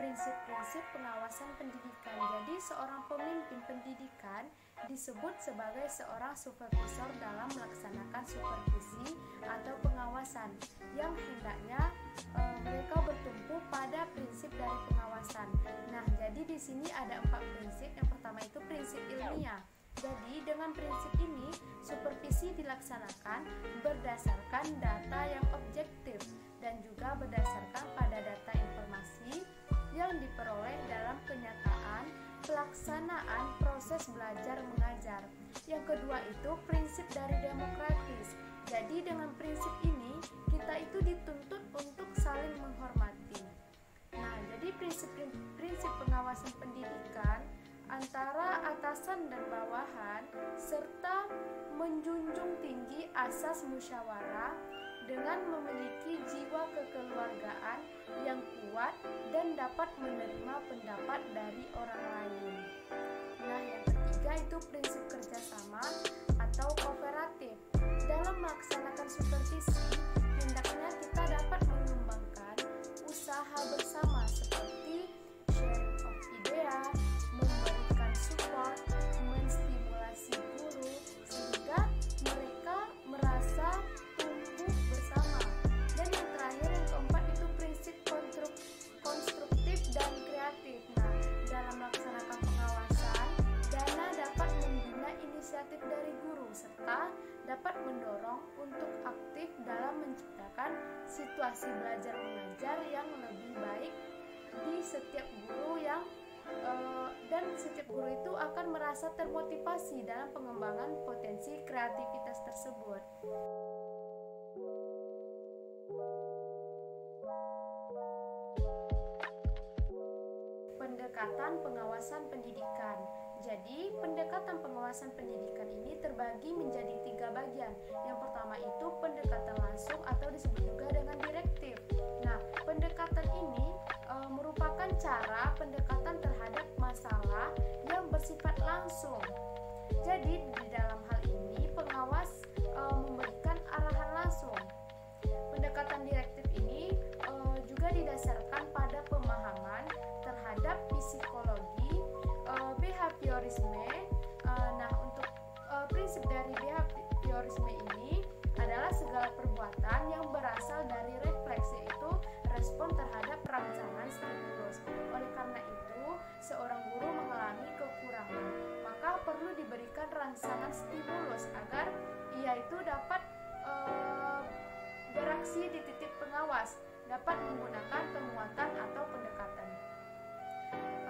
prinsip-prinsip pengawasan pendidikan. Jadi seorang pemimpin pendidikan disebut sebagai seorang supervisor dalam melaksanakan supervisi atau pengawasan yang hendaknya mereka bertumpu pada prinsip dari pengawasan. Nah, jadi di sini ada 4 prinsip. Yang pertama itu prinsip ilmiah. Jadi dengan prinsip ini supervisi dilaksanakan berdasarkan data yang objektif dan juga berdasarkan pada data informasi yang diperoleh dalam kenyataan pelaksanaan proses belajar mengajar. Yang kedua itu prinsip dari demokratis. Jadi dengan prinsip ini kita itu dituntut untuk saling menghormati. Nah, jadi prinsip pengawasan pendidikan antara atasan dan bawahan serta menjunjung tinggi asas musyawarah dengan memiliki jiwa kekeluargaan yang kuat dan dapat menerima pendapat dari orang lain. Nah, yang ketiga itu prinsip kerjasama atau kooperatif. Dalam melaksanakan supervisi, hendaknya kita dapat mengembangkan usaha bersama seperti sharing of idea, memberikan support, menstimulasi guru sehingga mereka merasa tumbuh bersama. Dan yang terakhir, yang keempat itu prinsip konstruktif dan kreatif. Nah, dalam melaksanakan pengawasan, Dana dapat membina inisiatif dari guru serta dapat mendorong untuk aktif dalam menciptakan situasi belajar mengajar yang lebih baik di setiap guru dan setiap guru itu akan merasa termotivasi dalam pengembangan potensi kreativitas tersebut. Pendekatan pengawasan pendidikan. Jadi, pendekatan pengawasan pendidikan ini terbagi menjadi 3 bagian. Yang pertama itu pendekatan langsung atau disebut juga dengan direktif. Nah, pendekatan ini merupakan cara pendekatan terhadap masalah yang bersifat langsung. Jadi, di dalam hal ini pengawas memberikan arahan langsung. Pendekatan direktif ini juga didasarkan pada pemahaman terhadap psikologi behaviorisme. Nah, untuk prinsip dari behaviorisme ini adalah segala perbuatan yang berasal dari refleks, yaitu respon terhadap rangsangan stimulus. Oleh karena itu, seorang guru mengalami kekurangan, maka perlu diberikan rangsangan stimulus agar ia itu dapat beraksi di titik pengawas, dapat menggunakan penguatan atau pendekatan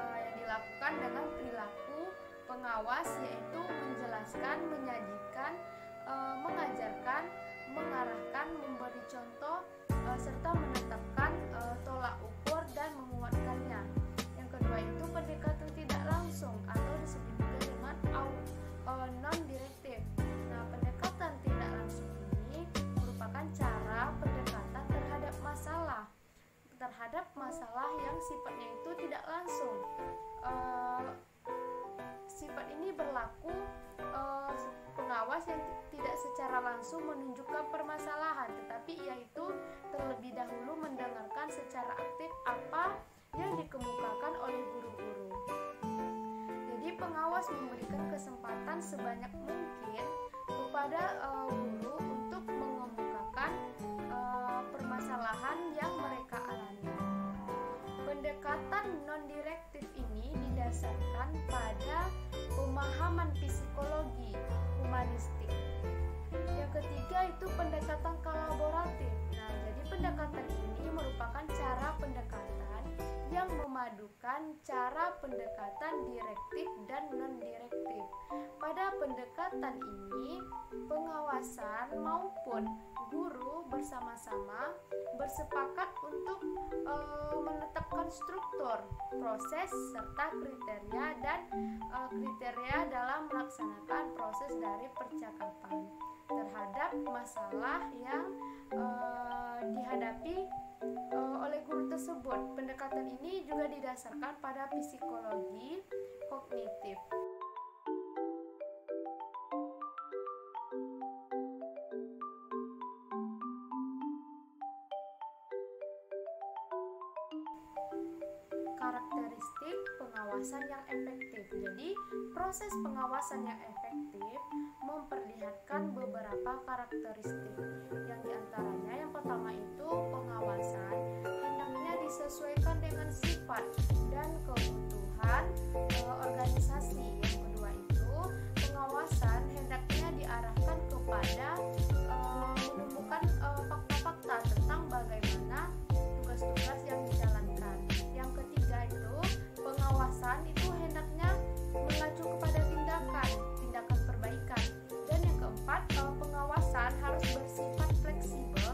yang dilakukan dengan perilaku pengawas, yaitu menjelaskan, menyajikan, mengajarkan, mengarahkan, memberi contoh, serta menetapkan tolak ukur dan menguatkannya. Yang kedua itu pendekatan tidak langsung atau disebut juga dengan non-direktif. Nah, pendekatan tidak langsung ini merupakan cara pendekatan terhadap masalah yang sifatnya itu tidak langsung. Sifat ini berlaku pengawas yang tidak secara langsung menunjukkan permasalahan, tetapi ia itu terlebih dahulu mendengarkan secara aktif apa yang dikemukakan oleh guru-guru. Jadi pengawas memberikan kesempatan sebanyak mungkin kepada guru untuk mengemukakan permasalahan yang mereka alami. Pendekatan non-direktif ini didasarkan pada pemahaman psikologi humanistik. Yang ketiga itu pendekatan kolaboratif. Nah, jadi pendekatan ini merupakan cara pendekatan yang memadukan cara pendekatan direktif dan non-direktif. Pada pendekatan ini, pengawasan maupun guru bersama-sama bersepakat untuk menetapkan struktur, proses, serta kriteria dalam melaksanakan proses dari percakapan terhadap masalah yang dihadapi oleh guru tersebut. Pendekatan ini juga didasarkan pada psikologi kognitif. pengawasan yang efektif. Jadi, proses pengawasan yang efektif memperlihatkan beberapa karakteristik. Yang diantaranya yang pertama itu pengawasan hendaknya disesuaikan dengan sifat dan kebutuhan organisasi. Yang kedua itu pengawasan hendaknya diarahkan kepada menemukan fakta-fakta tentang bagaimana tugas-tugas yang dijalankan. Yang ketiga itu pengawasan itu hendaknya mengacu kepada tindakan perbaikan. Dan yang keempat pengawasan harus bersifat fleksibel.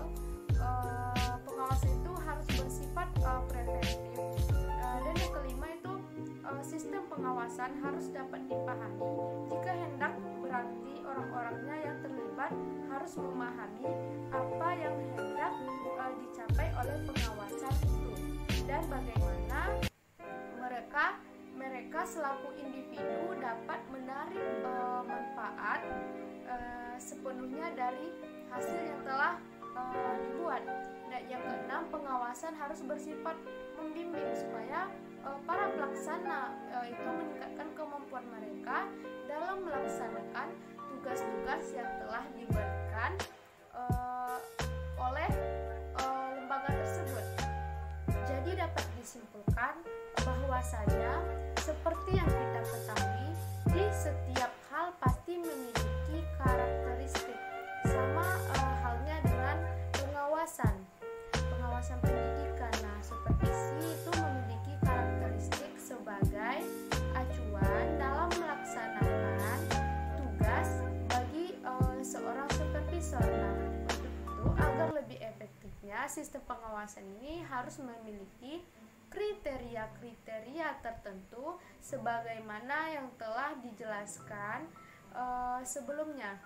Pengawasan itu harus bersifat preventif. Dan yang kelima itu sistem pengawasan harus dapat dipahami. Jika hendak berarti orang-orangnya yang terlibat harus memahami apa yang hendak dicapai oleh pengawasan itu dan bagaimana mereka selaku individu dapat menarik manfaat sepenuhnya dari hasil yang telah dibuat. Dan yang keenam, pengawasan harus bersifat membimbing supaya para pelaksana itu meningkatkan kemampuan mereka dalam melaksanakan tugas-tugas yang telah diberikan oleh lembaga tersebut. Jadi dapat disimpulkan bahwasanya seperti yang kita ketahui, di setiap hal pasti memiliki karakteristik. Sama halnya dengan pengawasan pendidikan. Nah, supervisi itu memiliki karakteristik sebagai acuan dalam melaksanakan tugas bagi seorang supervisor. Nah, untuk itu agar lebih efektifnya sistem pengawasan ini harus memiliki kriteria-kriteria tertentu sebagaimana yang telah dijelaskan sebelumnya.